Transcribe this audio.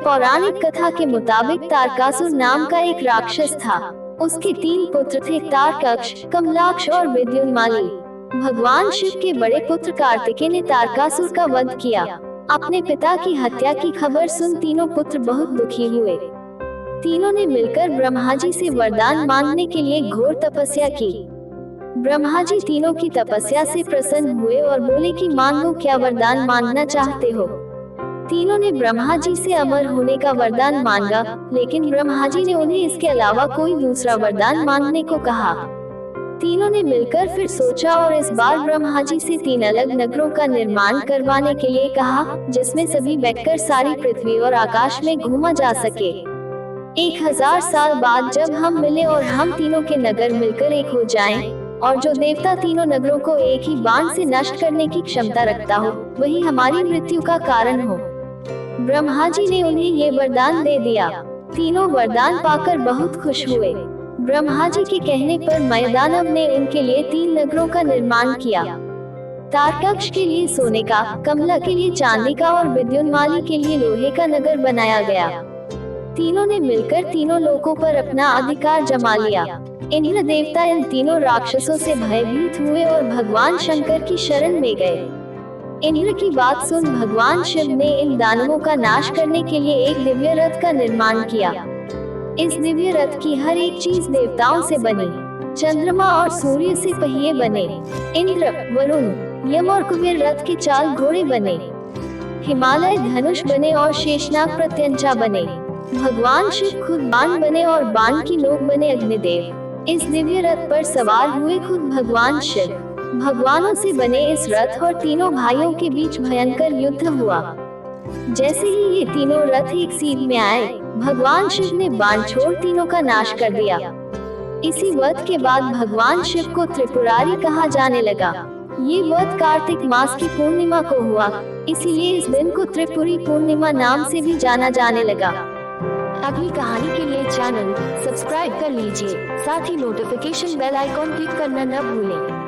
पौराणिक कथा के मुताबिक तारकासुर नाम का एक राक्षस था। उसके 3 पुत्र थे, तारकक्ष, कमलाक्ष और विद्युन्माली। भगवान शिव के बड़े पुत्र कार्तिकेय ने तारकासुर का वध किया। अपने पिता की हत्या की खबर सुन तीनों पुत्र बहुत दुखी हुए। तीनों ने मिलकर ब्रह्मा जी से वरदान मांगने के लिए घोर तपस्या की। ब्रह्मा जी तीनों की तपस्या से प्रसन्न हुए और बोले कि मांगो, क्या वरदान मांगना चाहते हो। तीनों ने ब्रह्मा जी से अमर होने का वरदान मांगा, लेकिन ब्रह्मा जी ने उन्हें इसके अलावा कोई दूसरा वरदान मांगने को कहा। तीनों ने मिलकर फिर सोचा और इस बार ब्रह्मा जी से 3 अलग नगरों का निर्माण करवाने के लिए कहा, जिसमें सभी बैठकर सारी पृथ्वी और आकाश में घूमा जा सके। 1000 साल बाद जब हम मिले और हम तीनों के नगर मिलकर एक हो जाएं, और जो देवता तीनों नगरों को एक ही बाण से नष्ट करने की क्षमता रखता हो, वही हमारी मृत्यु का कारण हो। ब्रह्मा जी ने उन्हें ये वरदान दे दिया। तीनों वरदान पाकर बहुत खुश हुए। ब्रह्मा जी के कहने पर मयदानव ने उनके लिए 3 नगरों का निर्माण किया। तारकक्ष के लिए सोने का, कमला के लिए चांदी का और विद्युन्माली के लिए लोहे का नगर बनाया गया। तीनों ने मिलकर तीनों लोकों पर अपना अधिकार जमा लिया। इंद्र देवता इन तीनों राक्षसों से भयभीत हुए और भगवान शंकर की शरण में गए। इंद्र की बात सुन भगवान शिव ने इन दानवों का नाश करने के लिए एक दिव्य रथ का निर्माण किया। इस दिव्य रथ की हर एक चीज देवताओं से बनी। चंद्रमा और सूर्य से पहिए बने। इंद्र, वरुण, यम और कुबेर रथ के चाल घोड़े बने। हिमालय धनुष बने और शेषनाग प्रत्यंचा बने। भगवान शिव खुद बाण बने और बाण की नोक बने अग्निदेव। इस दिव्य रथ पर सवार हुए खुद भगवान शिव। भगवानों से बने इस रथ और तीनों भाइयों के बीच भयंकर युद्ध हुआ। जैसे ही ये तीनों रथ एक सीध में आए, भगवान शिव ने बाण छोड़ तीनों का नाश कर दिया। इसी वध के बाद भगवान शिव को त्रिपुरारी कहा जाने लगा। ये वध कार्तिक मास की पूर्णिमा को हुआ, इसीलिए इस दिन को त्रिपुरी पूर्णिमा नाम से भी जाना जाने लगा। अगली कहानी के लिए चैनल सब्सक्राइब कर लीजिए, साथ ही नोटिफिकेशन बेल आइकॉन क्लिक करना न भूलें।